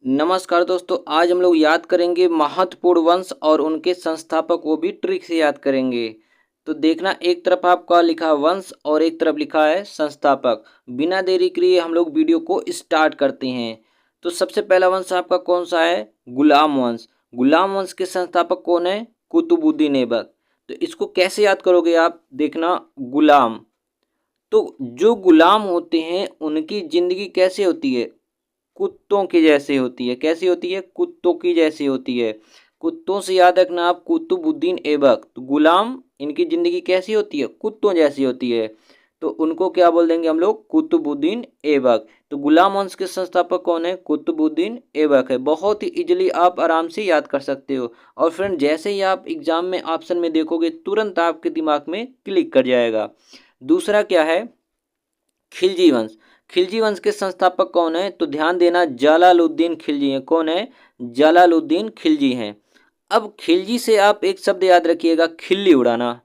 नमस्कार दोस्तों, आज हम लोग याद करेंगे महत्वपूर्ण वंश और उनके संस्थापक को भी ट्रिक से याद करेंगे। तो देखना, एक तरफ आपका लिखा वंश और एक तरफ लिखा है संस्थापक। बिना देरी किए हम लोग वीडियो को स्टार्ट करते हैं। तो सबसे पहला वंश आपका कौन सा है? गुलाम वंश। गुलाम वंश के संस्थापक कौन है? कुतुबुद्दीन ऐबक। तो इसको कैसे याद करोगे आप? देखना, गुलाम। तो जो गुलाम होते हैं उनकी जिंदगी कैसे होती है? कुत्तों की जैसी होती है। कैसी होती है? कुत्तों की जैसी होती है। कुत्तों से याद रखना आप, कुतुबुद्दीन ऐबक। तो गुलाम, इनकी जिंदगी कैसी होती है? कुत्तों जैसी होती है। तो उनको क्या बोल देंगे हम लोग? कुतुबुद्दीन ऐबक। तो गुलाम वंश के संस्थापक कौन है? कुतुबुद्दीन ऐबक है। बहुत ही इजीली आप आराम से याद कर सकते हो। और फ्रेंड, जैसे ही आप एग्जाम में ऑप्शन में देखोगे तुरंत आपके दिमाग में क्लिक कर जाएगा। दूसरा क्या है? खिलजी वंश। खिलजी वंश के संस्थापक कौन है? तो ध्यान देना, जलालुद्दीन खिलजी हैं। कौन है? जलालुद्दीन खिलजी हैं। अब खिलजी से आप एक शब्द याद रखिएगा, खिल्ली उड़ाना।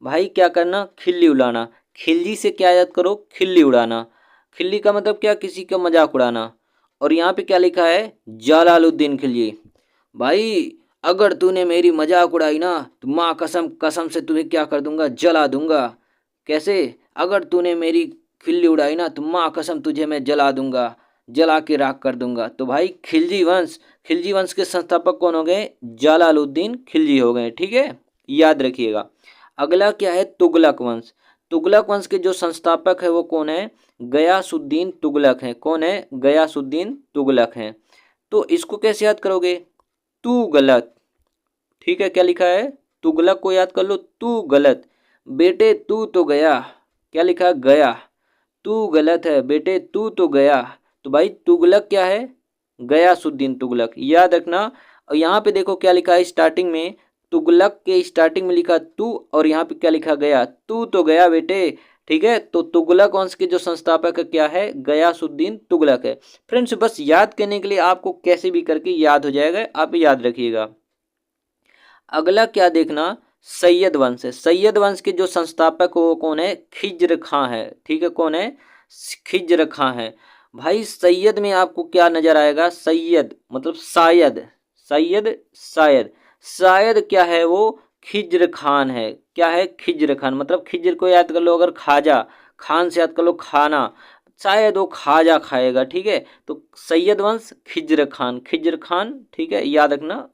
भाई क्या करना? खिल्ली उड़ाना। खिलजी से क्या याद करो? खिल्ली उड़ाना। खिल्ली का मतलब क्या? किसी का मजाक उड़ाना। और यहाँ पे क्या लिखा है? जलालुद्दीन खिलजी। भाई अगर तूने मेरी मजाक उड़ाई ना तो माँ कसम कसम से तुम्हें क्या कर दूंगा? जला दूंगा। कैसे? अगर तूने मेरी खिल्ली उड़ाई ना तो माँ कसम तुझे मैं जला दूंगा, जला के राख कर दूंगा। तो भाई खिलजी वंश के संस्थापक कौन हो गए? जलालुद्दीन खिलजी हो गए। ठीक है, याद रखिएगा। अगला क्या है? तुगलक वंश। तुगलक वंश के जो संस्थापक है वो कौन है? गयासुद्दीन तुगलक है। कौन है? गयासुद्दीन तुगलक है। तो इसको कैसे याद करोगे? तू गलत। ठीक है, क्या लिखा है? तुगलक को याद कर लो, तू गलत। बेटे तू तो गया। क्या लिखा है? गया। तू गलत है बेटे, तू तो गया। तो भाई तुगलक क्या है? गयासुद्दीन तुगलक, याद रखना। और यहाँ पे देखो क्या लिखा है स्टार्टिंग में? तुगलक के स्टार्टिंग में लिखा तू, और यहाँ पे क्या लिखा? गया। तू तो गया बेटे। ठीक है, तो तुगलक वंश के जो संस्थापक है क्या है? गयासुद्दीन तुगलक है। फ्रेंड्स, बस याद करने के लिए आपको कैसे भी करके याद हो जाएगा, आप याद रखिएगा। अगला क्या देखना? सैयद वंश है। सैयद वंश के जो संस्थापक हो वो कौन है? खिज्र खां है। ठीक है, कौन है? खिज्र खां है। भाई सैयद में आपको क्या नजर आएगा? सैयद मतलब शायद। सैयद शायद। शायद क्या है वो? खिज्र खान है। क्या है? खिज्र खान। मतलब खिज्र को याद कर लो, अगर खाजा, खान से याद कर लो खाना, शायद वो खाजा खाएगा। ठीक है, तो सैयद वंश खिज्र खान, खिज्र खान। ठीक है, याद रखना,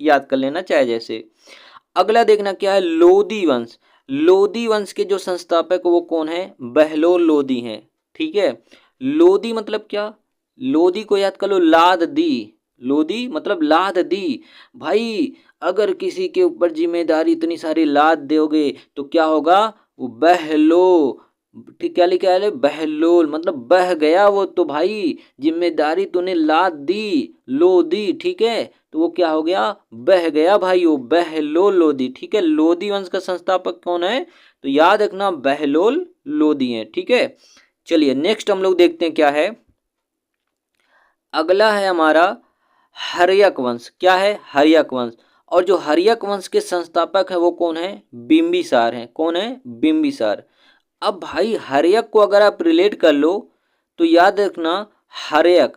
याद कर लेना चाहे जैसे। अगला देखना क्या है? लोदी वंश। लोदी वंश के जो संस्थापक वो कौन है? बहलोल लोदी हैं। ठीक है, लोदी मतलब क्या? लोदी को याद कर लो, लाद दी। लोदी मतलब लाद दी। भाई अगर किसी के ऊपर जिम्मेदारी इतनी सारी लाद दोगे तो क्या होगा? वो बहलो। ठीक, क्या लिखा है? बहलोल मतलब बह गया वो। तो भाई जिम्मेदारी तूने लाद दी, लो दी। ठीक है, तो वो क्या हो गया? बह गया भाई, वो बहलोल लोदी। ठीक है, लोदी वंश का संस्थापक कौन है? तो याद रखना, बहलोल लोदी है। ठीक है, चलिए नेक्स्ट हम लोग देखते हैं क्या है। अगला है हमारा हर्यक वंश। क्या है? हर्यक वंश। और जो हर्यक वंश के संस्थापक है वो कौन है? बिंबिसार है। कौन है? बिंबिसार। अब भाई हर्यक को अगर आप रिलेट कर लो तो याद रखना, हर्यक,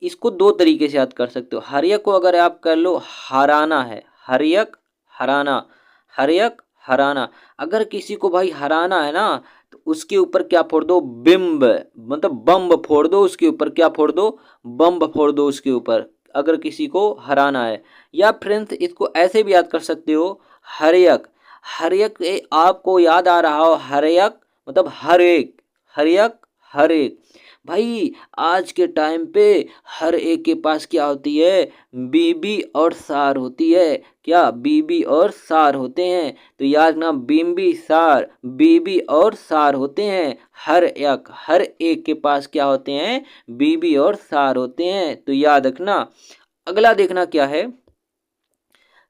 इसको दो तरीके से याद कर सकते हो। हर्यक को अगर आप कर लो, हराना है। हर्यक हराना, हर्यक हराना। अगर किसी को भाई हराना है ना तो उसके ऊपर क्या फोड़ दो? बिंब, मतलब बम्ब फोड़ दो उसके ऊपर। क्या फोड़ दो? बम्ब फोड़ दो उसके ऊपर, अगर किसी को हराना है। या फ्रेंड्स, इसको ऐसे भी याद कर सकते हो, हर्यक। हर्यक आपको याद आ रहा हो, हर्यक मतलब हर एक। हर्यक हर एक। भाई आज के टाइम पे हर एक के पास क्या होती है? बीबी और सार होती है। क्या? बीबी और सार होते हैं। तो याद रखना, बिम्बी सार, बीबी और सार होते हैं। हर एक के पास क्या होते हैं? बीबी और सार होते हैं। तो याद रखना। अगला देखना क्या है?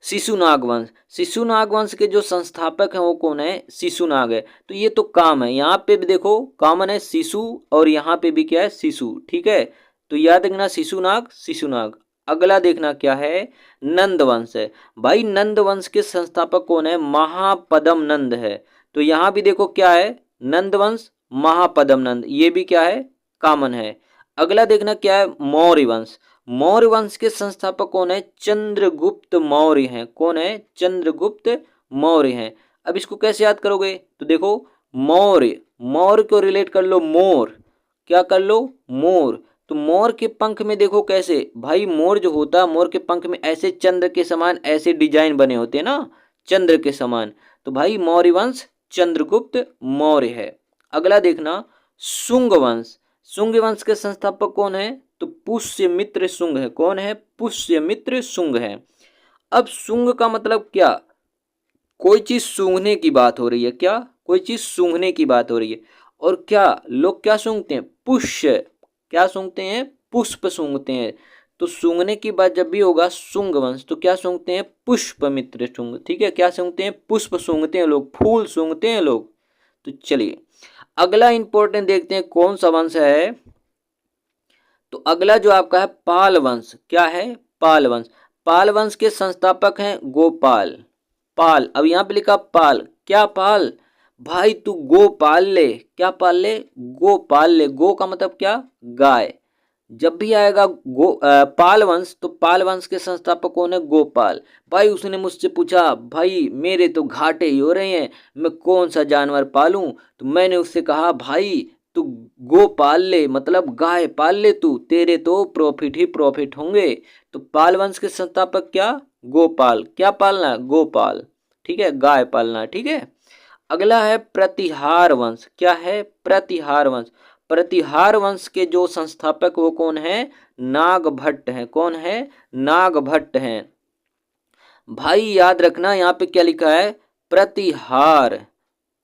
शिशुनाग वंश। शिशुनाग वंश के जो संस्थापक हैं वो कौन है? शिशुनाग है। तो ये तो काम है, यहाँ पे भी देखो कॉमन है शिशु, और यहाँ पे भी क्या है? शिशु। ठीक है, तो याद रखना, शिशुनाग शिशुनाग। अगला देखना क्या है? नंद वंश है। भाई नंद वंश के संस्थापक कौन है? महापदम नंद है। तो यहाँ भी देखो क्या है? नंद वंश, महापदम नंद, ये भी क्या है? कॉमन है। अगला देखना क्या है? मौर्य वंश। मौर्य वंश के संस्थापक कौन है? चंद्रगुप्त मौर्य हैं। कौन है? चंद्रगुप्त मौर्य हैं। अब इसको कैसे याद करोगे? तो देखो, मौर्य, मौर्य को रिलेट कर लो मोर। क्या कर लो? मोर। तो मोर के पंख में देखो कैसे भाई, मोर जो होता है मोर के पंख में ऐसे चंद्र के समान ऐसे डिजाइन बने होते हैं ना, चंद्र के समान। तो भाई मौर्य वंश चंद्रगुप्त मौर्य है। अगला देखना, शुंग वंश। शुंग वंश के संस्थापक कौन है? तो पुष्यमित्र शुंग है। कौन है? पुष्यमित्र शुंग है। अब शुंग का मतलब क्या? कोई चीज सूंघने की बात हो रही है। क्या? कोई चीज सूंघने की बात हो रही है। और क्या लोग क्या सूंघते हैं? पुष्य। क्या सूंघते हैं? पुष्प सूंघते हैं। तो सूंघने की बात जब भी होगा शुंग वंश, तो क्या सूंघते हैं? पुष्पमित्र शुंग। ठीक है, क्या सूंघते हैं? पुष्प सूंघते हैं लोग, फूल सूंघते हैं लोग। तो चलिए अगला इंपॉर्टेंट देखते हैं कौन सा वंश है। तो अगला जो आपका है पाल वंश। क्या है? पाल वंश। पाल वंश के संस्थापक हैं गोपाल। पाल, अब यहां पे लिखा पाल। क्या पाल? भाई तू गो पाल ले। क्या पाल ले? गो पाल ले। गो का मतलब क्या? गाय। जब भी आएगा पाल वंश, तो पाल वंश के संस्थापक कौन है? गोपाल। भाई उसने मुझसे पूछा, भाई मेरे तो घाटे ही हो रहे हैं, मैं कौन सा जानवर पालूं? तो मैंने उससे कहा, भाई तू गो पाल ले, मतलब गाय पाल ले, तू तेरे तो प्रॉफिट ही प्रॉफिट होंगे। तो पाल वंश के संस्थापक क्या? गोपाल। क्या पालना? गोपाल। ठीक है, गाय पालना। ठीक है। अगला है प्रतिहार वंश। क्या है? प्रतिहार वंश। प्रतिहार वंश के जो संस्थापक वो कौन है? नागभट्ट है। कौन है? नागभट्ट हैं। भाई याद रखना यहाँ पे क्या लिखा है? प्रतिहार।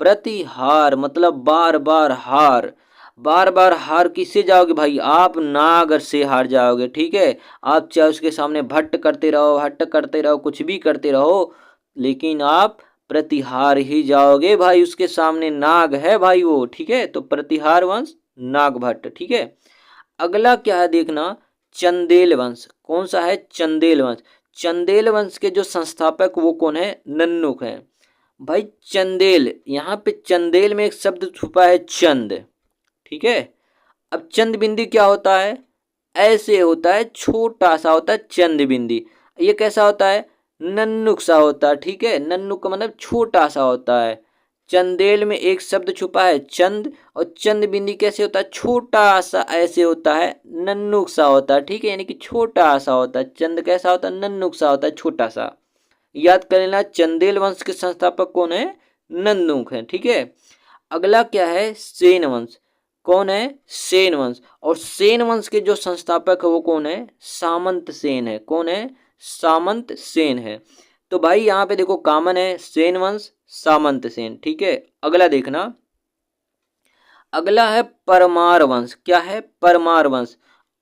प्रतिहार मतलब बार बार हार। बार बार हार किससे जाओगे भाई? आप नाग से हार जाओगे। ठीक है, आप चाहे उसके सामने भट्ट करते रहो, हट्ट करते रहो, कुछ भी करते रहो, लेकिन आप प्रतिहार ही जाओगे भाई। उसके सामने नाग है भाई वो। ठीक है, तो प्रतिहार वंश नागभट्ट। ठीक है। अगला क्या है देखना, चंदेल वंश। कौन सा है? चंदेल वंश। चंदेल वंश के जो संस्थापक वो कौन है? नन्नुक है। भाई चंदेल, यहाँ पे चंदेल में एक शब्द छुपा है चंद। ठीक है। अब चंद बिंदी क्या होता है? ऐसे होता है, छोटा सा होता है चंद बिंदी। ये कैसा होता है? नन्नुक सा होता है। ठीक है, नन्नुक का मतलब छोटा सा होता है। चंदेल में एक शब्द छुपा है चंद, और चंद बिंदी कैसे होता है? छोटा सा ऐसे होता है, नन्नुक सा होता है। ठीक है, यानी कि छोटा सा होता है। चंद कैसा होता है? नन्नुक सा होता है, छोटा सा। याद कर लेना, चंदेल वंश के संस्थापक कौन है? नन्नुक है। ठीक है। अगला क्या है? सेन वंश। कौन है? सेन वंश। और सेन वंश के जो संस्थापक है वो कौन है? सामंत सेन है। कौन है? सामंत सेन है। तो भाई यहाँ पे देखो कॉमन है, सेन वंश, सामंत सेन। ठीक है। अगला देखना, अगला है परमार वंश। क्या है? परमार वंश।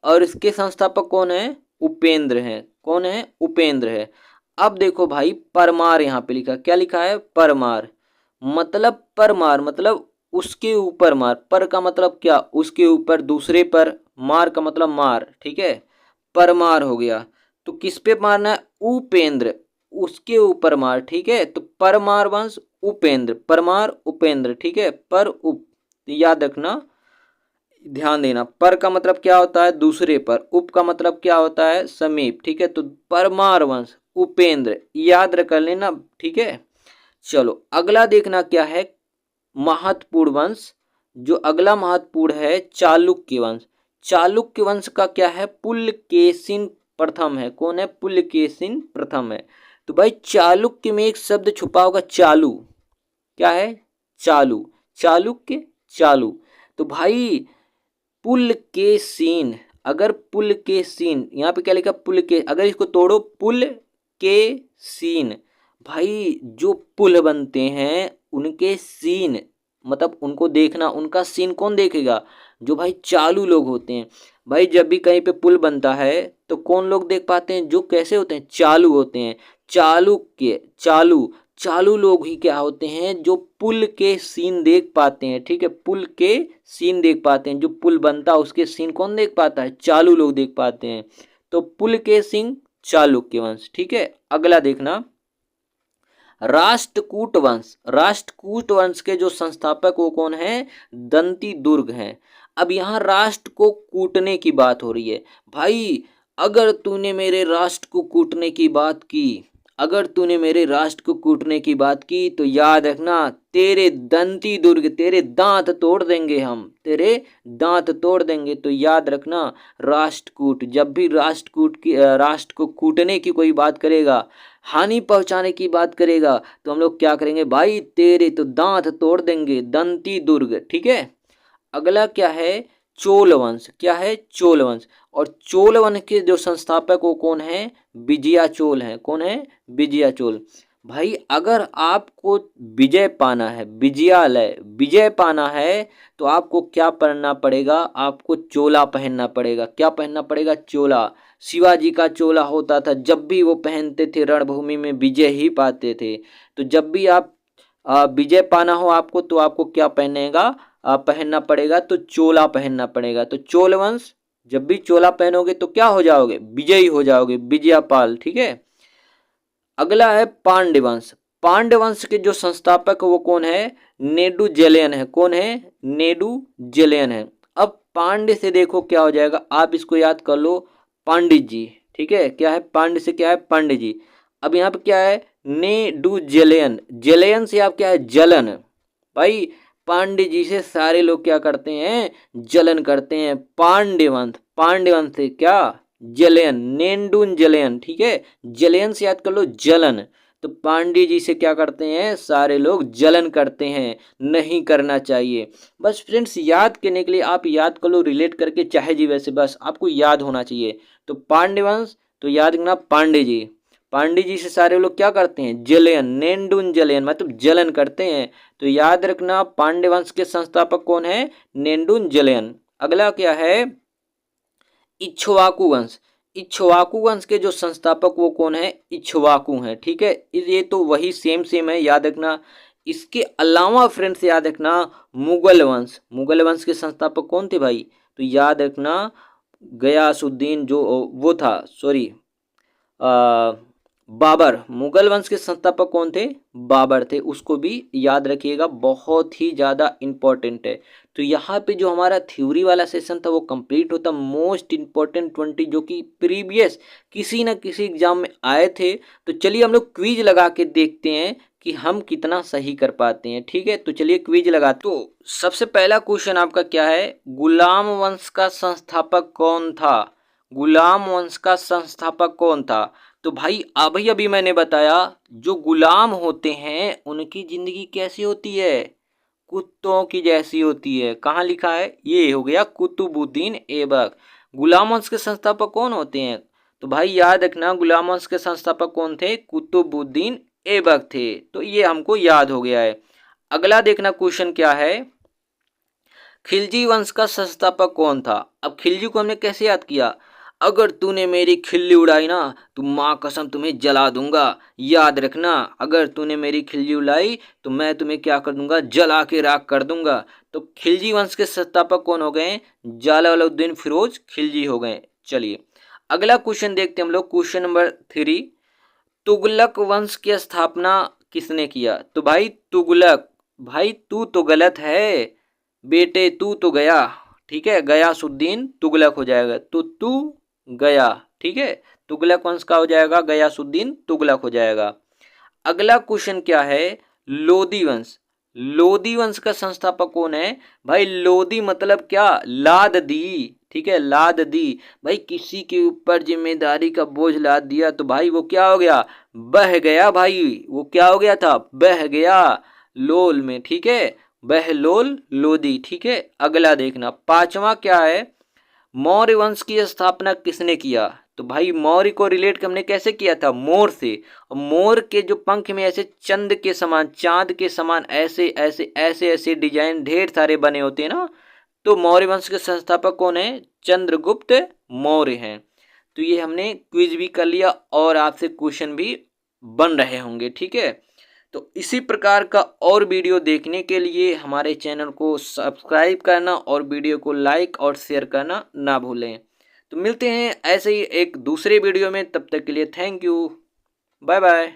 और इसके संस्थापक कौन है? उपेंद्र हैं। कौन है? उपेंद्र है। अब देखो भाई परमार यहाँ पे लिखा, क्या लिखा है? परमार। मतलब परमार मतलब उसके ऊपर मार। पर का मतलब क्या? उसके ऊपर, दूसरे पर। मार का मतलब मार। ठीक है, परमार हो गया। तो किस पे मारना है? उपेंद्र, उसके ऊपर मार। ठीक है, तो परमार वंश उपेंद्र, परमार उपेंद्र। ठीक है, पर उप, याद रखना, ध्यान देना। पर का मतलब क्या होता है? दूसरे पर। उप का मतलब क्या होता है? समीप। ठीक है, तो परमार वंश उपेंद्र, याद रख लेना। ठीक है। चलो अगला देखना क्या है, महत्वपूर्ण वंश। जो अगला महत्वपूर्ण है चालुक्य वंश। चालुक्य वंश का क्या है? पुलकेशिन प्रथम है। कौन है? पुलकेशिन प्रथम है। तो भाई चालुक्य में एक शब्द छुपा होगा चालू। क्या है? चालू। चालुक्य, चालू। तो भाई पुल के सीन, अगर पुल के सीन, यहाँ पे क्या लिखा? पुल के, अगर इसको तोड़ो, पुल के सीन। भाई जो पुल बनते हैं उनके सीन, मतलब उनको देखना, उनका सीन कौन देखेगा? जो भाई चालू लोग होते हैं। भाई जब भी कहीं पे पुल बनता है तो कौन लोग देख पाते हैं? जो कैसे होते हैं? चालू होते हैं। चालुक्य, चालू, चालू लोग ही क्या होते हैं? जो पुल के सीन देख पाते हैं। ठीक है, पुल के सीन देख पाते हैं। जो पुल बनता है उसके सीन कौन देख पाता है? चालू लोग देख पाते हैं। तो पुल के सीन चालुक्य वंश। ठीक है। अगला देखना, राष्ट्रकूट वंश। राष्ट्रकूट वंश के जो संस्थापक वो कौन है? दंती दुर्ग हैं। अब यहाँ राष्ट्र को कूटने की बात हो रही है। भाई अगर तूने मेरे राष्ट्र को कूटने की बात की, अगर तूने मेरे राष्ट्र को कूटने की बात की तो याद रखना तेरे दंती दुर्ग, तेरे दांत तोड़ देंगे हम, तेरे दांत तोड़ देंगे। तो याद रखना राष्ट्रकूट, जब भी राष्ट्रकूट की राष्ट्र को कूटने की कोई बात करेगा, हानि पहुंचाने की बात करेगा, तो हम लोग क्या करेंगे भाई, तेरे तो दांत तोड़ देंगे, दंती दुर्ग। ठीक है। अगला क्या है, चोल वंश। क्या है, चोल वंश। और चोल वंश के जो संस्थापक वो कौन है, विजया चोल है। कौन है, विजया चोल। भाई अगर आपको विजय पाना है, विजयालय विजय पाना है, तो आपको क्या पहनना पड़ेगा, आपको चोला पहनना पड़ेगा। क्या पहनना पड़ेगा, चोला। शिवाजी का चोला होता था, जब भी वो पहनते थे रणभूमि में विजय ही पाते थे। तो जब भी आप विजय पाना हो आपको, तो आपको क्या पहनना पड़ेगा, तो चोला पहनना पड़ेगा। तो चोल वंश, जब भी चोला पहनोगे तो क्या हो जाओगे, विजयी हो जाओगे, विजयपाल। ठीक है। अगला है पांड्य वंश। पांड्य वंश के जो संस्थापक वो कौन है, नेडू जेलेन है। कौन है, नेडू जेलेन है। अब पांड्य से देखो क्या हो जाएगा, आप इसको याद कर लो, पंडित जी। ठीक है, क्या है, पांड्य से क्या है, पंडित जी। अब यहाँ पे क्या है, नेडू जेलेन, जेलेन से आप क्या है, जलन। भाई पांडे जी से सारे लोग क्या करते हैं, जलन करते हैं। पांड्यवंश, पांड्यवंश से क्या, जलन, नेंडून जलन। ठीक है, जलन से याद कर लो, जलन। तो पांडे जी से क्या करते हैं, सारे लोग जलन करते हैं, नहीं करना चाहिए। बस फ्रेंड्स याद करने के लिए आप याद कर लो, रिलेट करके चाहे जी वैसे, बस आपको याद होना चाहिए। तो पांड्यवंश, तो याद रखना पांडे जी। पांडे जी से सारे लोग क्या करते हैं, जलन, नेंडून जलन, मतलब जलन करते हैं। तो याद रखना पांड्य वंश के संस्थापक कौन है, नेंडून जलेन। अगला क्या है, इक्ष्वाकु वंश। इक्ष्वाकु वंश के जो संस्थापक वो कौन है, इक्ष्वाकु हैं। ठीक है, ये तो वही सेम सेम है, याद रखना। इसके अलावा फ्रेंड्स याद रखना मुगल वंश। मुगल वंश के संस्थापक कौन थे भाई, तो याद रखना गयासुद्दीन, जो वो था, सॉरी, बाबर। मुगल वंश के संस्थापक कौन थे, बाबर थे। उसको भी याद रखिएगा, बहुत ही ज़्यादा इंपॉर्टेंट है। तो यहाँ पे जो हमारा थ्योरी वाला सेशन था वो कंप्लीट होता। मोस्ट इंपॉर्टेंट 20 जो कि प्रीवियस किसी न किसी एग्जाम में आए थे। तो चलिए हम लोग क्विज लगा के देखते हैं कि हम कितना सही कर पाते हैं। ठीक है, तो चलिए क्विज लगा। तो सबसे पहला क्वेश्चन आपका क्या है, गुलाम वंश का संस्थापक कौन था। गुलाम वंश का संस्थापक कौन था। तो भाई अभी अभी मैंने बताया, जो गुलाम होते हैं उनकी जिंदगी कैसी होती है, कुत्तों की जैसी होती है। कहाँ लिखा है, ये हो गया कुतुबुद्दीन ऐबक। गुलाम वंश के संस्थापक कौन होते हैं, तो भाई याद रखना गुलाम वंश के संस्थापक कौन थे, कुतुबुद्दीन ऐबक थे। तो ये हमको याद हो गया है। अगला देखना क्वेश्चन क्या है, खिलजी वंश का संस्थापक कौन था। अब खिलजी को हमने कैसे याद किया, अगर तूने मेरी खिल्ली उड़ाई ना तो माँ कसम तुम्हें जला दूंगा। याद रखना, अगर तूने मेरी खिल्ली उड़ाई तो मैं तुम्हें क्या कर दूंगा, जला के राख कर दूंगा। तो खिलजी वंश के संस्थापक कौन हो गए, जलालुद्दीन फिरोज खिलजी हो गए। चलिए अगला क्वेश्चन देखते हैं हम लोग, क्वेश्चन नंबर 3, तुगलक वंश की स्थापना किसने किया। तो भाई तुगलक, भाई तू तो गलत है बेटे, तू तो गया। ठीक है, गयासुद्दीन तुगलक हो जाएगा, तो तू गया। ठीक है, तुगलक वंश का हो जाएगा, गयासुद्दीन तुगलक हो जाएगा। अगला क्वेश्चन क्या है, लोदी वंश। लोदी वंश का संस्थापक कौन है, भाई लोदी मतलब क्या, लाद दी। ठीक है, लाद दी। भाई किसी के ऊपर जिम्मेदारी का बोझ लाद दिया तो भाई वो क्या हो गया, बह गया। भाई वो क्या हो गया था, बह गया लोल में। ठीक है, बहलोल लोदी। ठीक है, अगला देखना पांचवा क्या है, मौर्य वंश की स्थापना किसने किया। तो भाई मौर्य को रिलेट हमने कैसे किया था, मोर से। मोर के जो पंख में ऐसे चंद के समान, चांद के समान ऐसे ऐसे ऐसे ऐसे डिजाइन ढेर सारे बने होते हैं ना। तो मौर्य वंश के संस्थापक कौन है, चंद्रगुप्त मौर्य हैं। तो ये हमने क्विज भी कर लिया और आपसे क्वेश्चन भी बन रहे होंगे। ठीक है, तो इसी प्रकार का और वीडियो देखने के लिए हमारे चैनल को सब्सक्राइब करना और वीडियो को लाइक और शेयर करना ना भूलें। तो मिलते हैं ऐसे ही एक दूसरे वीडियो में, तब तक के लिए थैंक यू, बाय बाय।